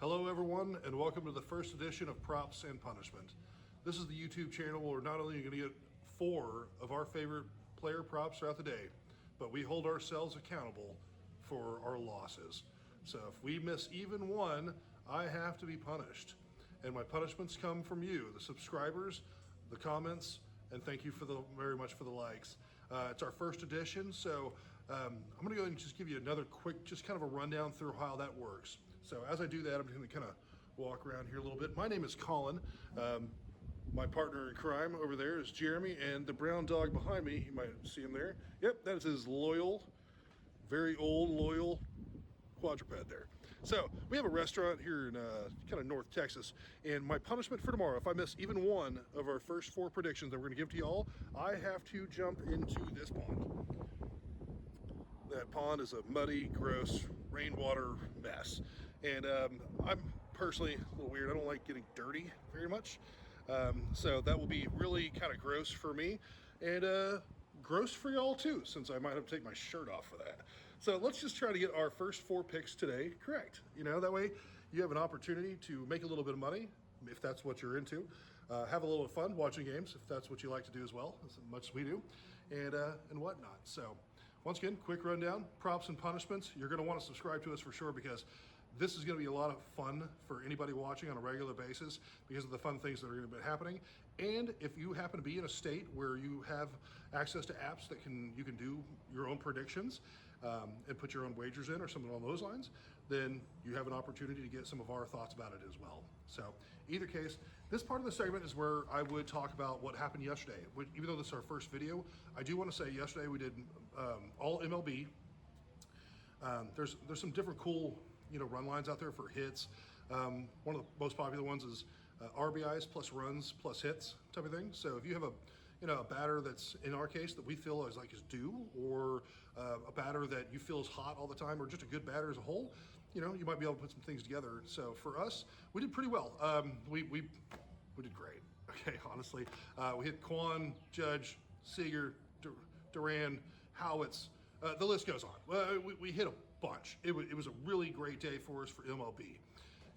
Hello everyone, and welcome to the first edition of Props and Punishment. This is the YouTube channel where not only are you going to get 4 of our favorite player props throughout the day, but we hold ourselves accountable for our losses. So if we miss even one, I have to be punished. And my punishments come from you, the subscribers, the comments, and thank you very much for the likes. It's our first edition, so I'm going to go ahead and just give you another quick, just kind of a rundown through how that works. So as I do that, I'm going to kind of walk around here a little bit. My name is Colin. My partner in crime over there is Jeremy, and the brown dog behind me, you might see him there. Yep, that is his very old, loyal quadruped there. So we have a restaurant here in kind of North Texas, and my punishment for tomorrow, if I miss even one of our first 4 predictions that we're going to give to y'all, I have to jump into this pond. That pond is a muddy, gross, rainwater mess, and I'm personally a little weird. I don't like getting dirty very much, so that will be really kind of gross for me, and gross for y'all too, since I might have to take my shirt off for that. So let's just try to get our first 4 picks today correct. You know, that way you have an opportunity to make a little bit of money, if that's what you're into. Have a little fun watching games, if that's what you like to do as well, as much as we do, and whatnot. So once again, quick rundown, props and punishments. You're gonna wanna subscribe to us for sure, because this is gonna be a lot of fun for anybody watching on a regular basis because of the fun things that are gonna be happening. And if you happen to be in a state where you have access to apps that you can do your own predictions and put your own wagers in or something along those lines, then you have an opportunity to get some of our thoughts about it as well. So either case, this part of the segment is where I would talk about what happened yesterday. Even though this is our first video, I do wanna say yesterday we did all MLB. There's some different cool run lines out there for hits. One of the most popular ones is RBIs plus runs plus hits type of thing. So if you have a batter that's, in our case, that we feel is due, or a batter that you feel is hot all the time, or just a good batter as a whole, you might be able to put some things together. So for us, we did pretty well. We did great. Okay, honestly, we hit Quan, Judge, Seager, Duran, Howitz. The list goes on. We hit a bunch. It was a really great day for us for MLB.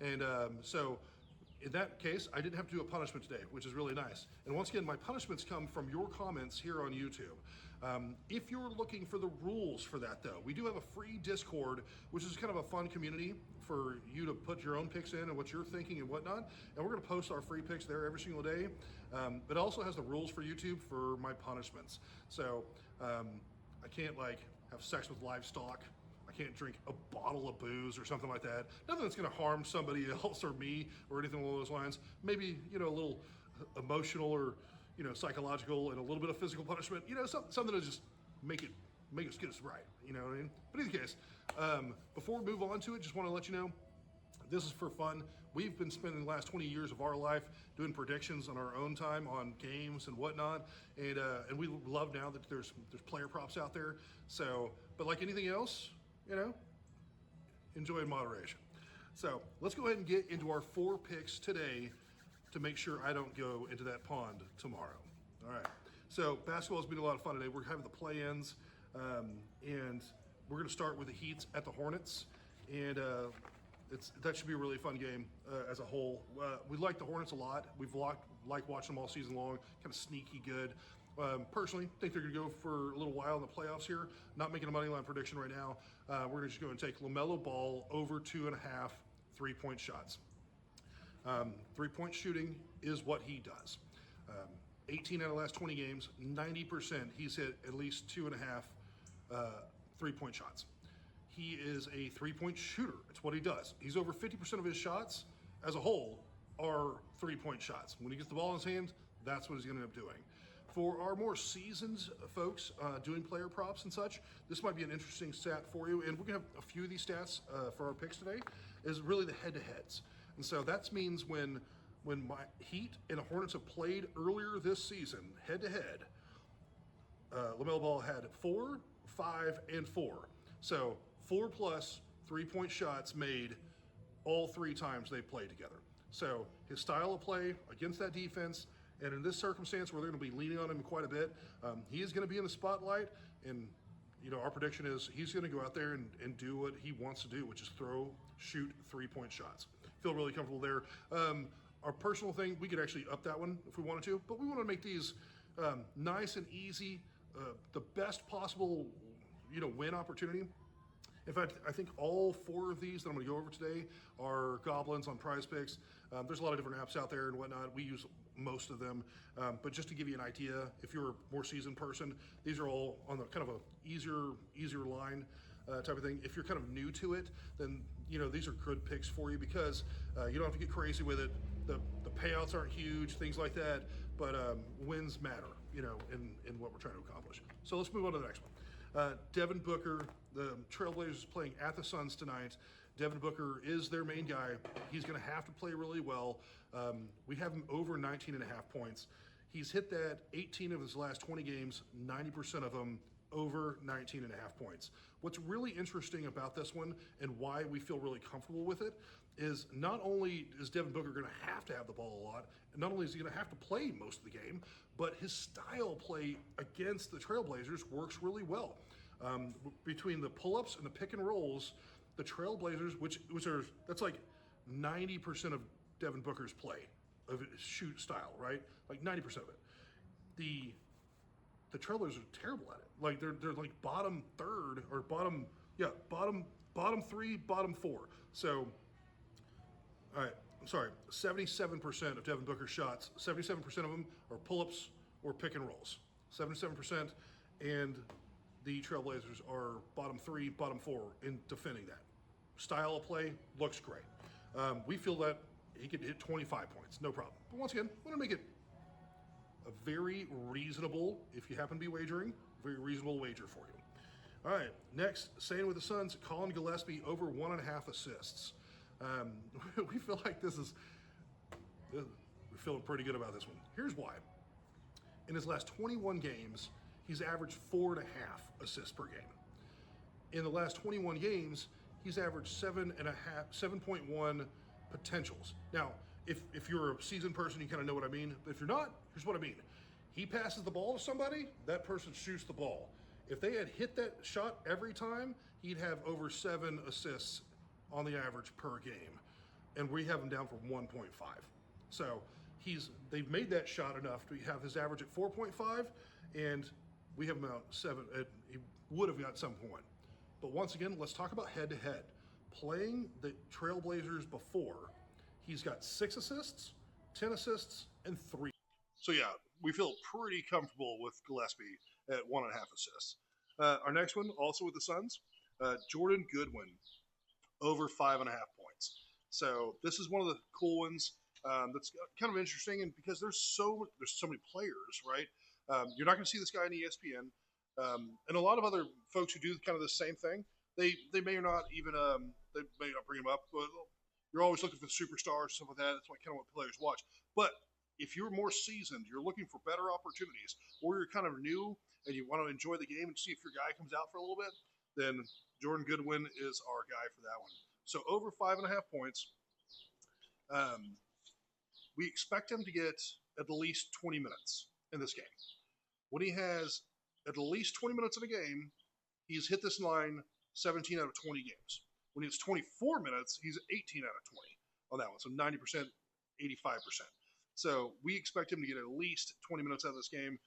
And so in that case, I didn't have to do a punishment today, which is really nice. And once again, my punishments come from your comments here on YouTube. If you're looking for the rules for that though, we do have a free Discord, which is kind of a fun community for you to put your own picks in and what you're thinking and whatnot. And we're gonna post our free picks there every single day. But it also has the rules for YouTube for my punishments. So I can't have sex with livestock. I can't drink a bottle of booze or something like that. Nothing that's gonna harm somebody else or me or anything along those lines. Maybe, a little emotional or, psychological and a little bit of physical punishment, something to just make us get us right, you know what I mean? But in either case, before we move on to it, just wanna let you know, this is for fun. We've been spending the last 20 years of our life doing predictions on our own time on games and whatnot, and we love now that there's player props out there. So, but like anything else, enjoy in moderation. So let's go ahead and get into our 4 picks today to make sure I don't go into that pond tomorrow. All right. So basketball has been a lot of fun today. We're having the play-ins, and we're going to start with the Heats at the Hornets, and that should be a really fun game as a whole. We like the Hornets a lot. We've liked watching them all season long, kind of sneaky good. Personally, think they're going to go for a little while in the playoffs here. Not making a money line prediction right now. We're going to just go and take LaMelo Ball over 2.5 3-point shots. 3-point shooting is what he does. 18 out of the last 20 games, 90%, he's hit at least 2.5 3-point shots. He is a 3-point shooter. It's what he does. He's over 50% of his shots as a whole are 3-point shots. When he gets the ball in his hand, that's what he's going to end up doing. For our more seasoned folks doing player props and such, this might be an interesting stat for you. And we're going to have a few of these stats for our picks today, is really the head-to-heads. And so that means when my Heat and the Hornets have played earlier this season, head-to-head, LaMelo Ball had 4, 5, and 4. So 4+ 3-point shots made all 3 times they played together. So his style of play against that defense, and in this circumstance where they're going to be leaning on him quite a bit, he is going to be in the spotlight. And our prediction is he's going to go out there and do what he wants to do, which is throw shoot 3-point shots. Feel really comfortable there. Our personal thing, we could actually up that one if we wanted to, but we want to make these nice and easy, the best possible, win opportunity. In fact, I think all 4 of these that I'm going to go over today are goblins on Prize Picks. There's a lot of different apps out there and whatnot. We use most of them, but just to give you an idea, if you're a more seasoned person, these are all on the kind of a easier line type of thing. If you're kind of new to it, then these are good picks for you because you don't have to get crazy with it. The payouts aren't huge, things like that, but wins matter, in what we're trying to accomplish. So let's move on to the next one. Devin Booker, the Trailblazers playing at the Suns tonight. Devin Booker is their main guy. He's going to have to play really well. We have him over 19.5 points. He's hit that 18 of his last 20 games, 90% of them over 19.5 points. What's really interesting about this one and why we feel really comfortable with it is not only is Devin Booker going to have the ball a lot, and not only is he going to have to play most of the game, but his style play against the Trailblazers works really well. Between the pull-ups and the pick and rolls, the Trailblazers, that's like 90% of Devin Booker's play of his shoot style, right? Like 90% of it. The Trailblazers are terrible at it. Like they're like bottom third or bottom 3, bottom 4. So, all right, I'm sorry, 77% of Devin Booker's shots, 77% of them are pull-ups or pick and rolls. 77%, and the Trailblazers are bottom 3, bottom 4 in defending that. Style of play looks great. We feel that he could hit 25 points, no problem. But once again, we're gonna make it a very reasonable, if you happen to be wagering, very reasonable wager for you. All right, next, staying with the Suns, Colin Gillespie over 1.5 assists. We feel like we're feeling pretty good about this one. Here's why. In his last 21 games, he's averaged 4.5 assists per game. In the last 21 games, he's averaged 7.1 potentials. Now, if you're a seasoned person, you kind of know what I mean. But if you're not, here's what I mean. He passes the ball to somebody, that person shoots the ball. If they had hit that shot every time, he'd have over 7 assists on the average per game. And we have him down for 1.5. So they've made that shot enough to have his average at 4.5, and we have him out 7. He would have got 7.1. But once again, let's talk about head-to-head. Playing the Trailblazers before, he's got 6 assists, 10 assists, and 3. So yeah, we feel pretty comfortable with Gillespie at 1.5 assists. Our next one, also with the Suns, Jordan Goodwin, over 5.5 points. So this is one of the cool ones that's kind of interesting, and because there's so many players, right? You're not going to see this guy on ESPN, and a lot of other folks who do kind of the same thing. They may or not even they may not bring him up, but you're always looking for superstars, stuff like that. That's kind of what players watch. But if you're more seasoned, you're looking for better opportunities, or you're kind of new and you want to enjoy the game and see if your guy comes out for a little bit, then Jordan Goodwin is our guy for that one. So over 5.5 points. We expect him to get at least 20 minutes in this game. When he has at least 20 minutes in a game, he's hit this line 17 out of 20 games. When he has 24 minutes, he's 18 out of 20 on that one. So 90%, 85%. So we expect him to get at least 20 minutes out of this game,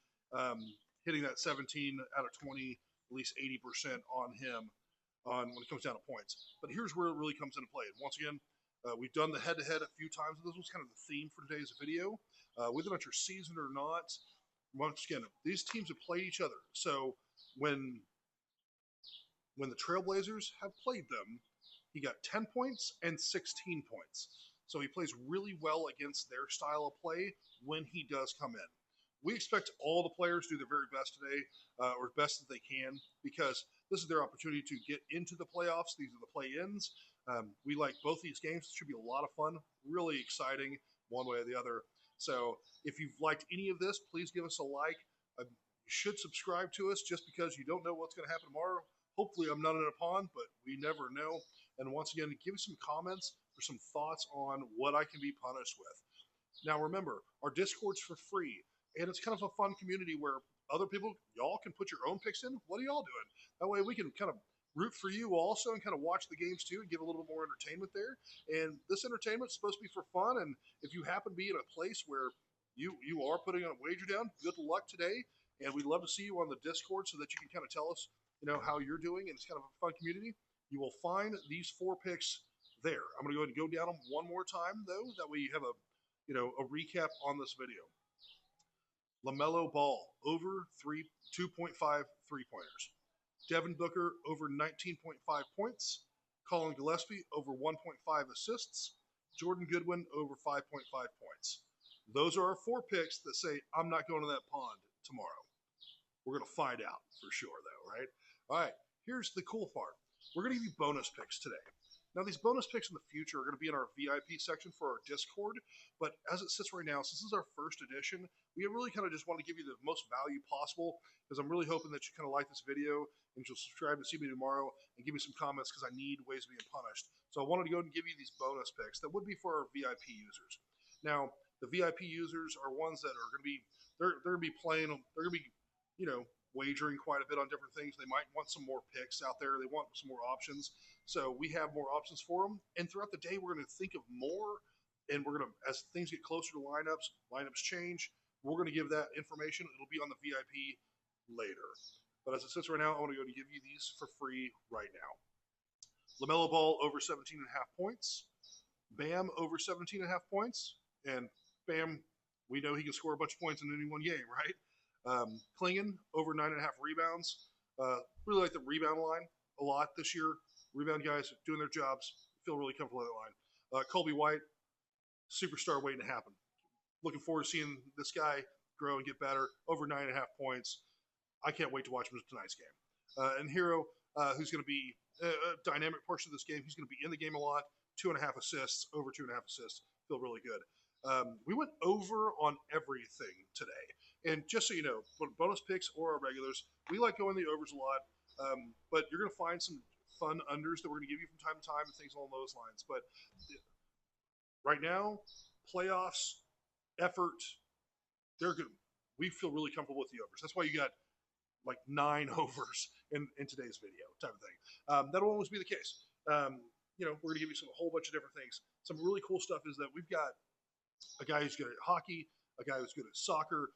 hitting that 17 out of 20, at least 80% on him when it comes down to points. But here's where it really comes into play. And once again, we've done the head-to-head a few times. This was kind of the theme for today's video. Whether or not you're seasoned or not, once again, these teams have played each other. So when the Trailblazers have played them, he got 10 points and 16 points. So he plays really well against their style of play when he does come in. We expect all the players to do their very best today, or best that they can, because this is their opportunity to get into the playoffs. These are the play-ins. We like both these games. It should be a lot of fun, really exciting one way or the other. So if you've liked any of this, please give us a like. You should subscribe to us just because you don't know what's going to happen tomorrow. Hopefully I'm not in a pond, but we never know. And once again, give us some comments or some thoughts on what I can be punished with. Now remember, our Discord's for free, and it's kind of a fun community where other people, y'all can put your own picks in. What are y'all doing? That way we can kind of root for you also and kind of watch the games too and give a little bit more entertainment there. And this entertainment is supposed to be for fun. And if you happen to be in a place where you are putting a wager down, good luck today. And we'd love to see you on the Discord so that you can kind of tell us, how you're doing. And it's kind of a fun community. You will find these 4 picks there. I'm going to go ahead and go down them one more time, though. That way you have a recap on this video. LaMelo Ball, over 2.5 3-pointers. Devin Booker, over 19.5 points. Colin Gillespie, over 1.5 assists. Jordan Goodwin, over 5.5 points. Those are our 4 picks that say, I'm not going to that pond tomorrow. We're going to find out for sure, though, right? All right, here's the cool part. We're going to give you bonus picks today. Now, these bonus picks in the future are going to be in our VIP section for our Discord, but as it sits right now, since this is our first edition, we really kind of just want to give you the most value possible, because I'm really hoping that you kind of like this video and you'll subscribe and see me tomorrow and give me some comments, because I need ways of being punished. So I wanted to go ahead and give you these bonus picks that would be for our VIP users. Now, the VIP users are ones that are going to be, they're going to be playing, they're going to be, wagering quite a bit on different things. They might want some more picks out there. They want some more options. So we have more options for them. And throughout the day, we're going to think of more. And we're going to, as things get closer to lineups change, we're going to give that information. It'll be on the VIP later. But as it sits right now, I want to go and give you these for free right now. LaMelo Ball, over 17.5 points. Bam, over 17.5 points. And Bam, we know he can score a bunch of points in any one game, right? Klingon, over 9.5 rebounds. Really like the rebound line a lot this year. Rebound guys doing their jobs. Feel really comfortable in that line. Colby White, superstar waiting to happen. Looking forward to seeing this guy grow and get better. Over 9.5 points. I can't wait to watch him in tonight's game. And Hero, who's going to be a dynamic portion of this game. He's going to be in the game a lot. 2.5 assists, over 2.5 assists. Feel really good. We went over on everything today. And just so you know, bonus picks or our regulars, we like going the overs a lot. But you're going to find some fun unders that we're going to give you from time to time and things along those lines. But right now, playoffs, effort, they're good. We feel really comfortable with the overs. That's why you got like 9 overs in today's video type of thing. That'll always be the case. We're going to give you a whole bunch of different things. Some really cool stuff is that we've got a guy who's good at hockey, a guy who's good at soccer,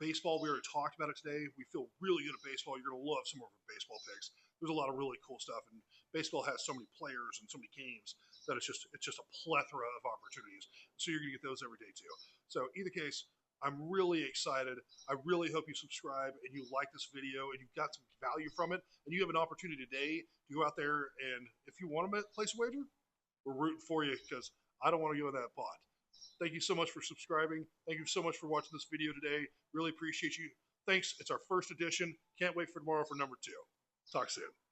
baseball. We already talked about it today. We feel really good at baseball. You're going to love some more of our baseball picks. There's a lot of really cool stuff, and baseball has so many players and so many games that it's just a plethora of opportunities. So you're going to get those every day too. So either case, I'm really excited. I really hope you subscribe and you like this video and you've got some value from it, and you have an opportunity today to go out there, and if you want to place a wager, we're rooting for you, because I don't want to go in that pot. Thank you so much for subscribing. Thank you so much for watching this video today. Really appreciate you. Thanks. It's our first edition. Can't wait for tomorrow for number 2. Talk soon.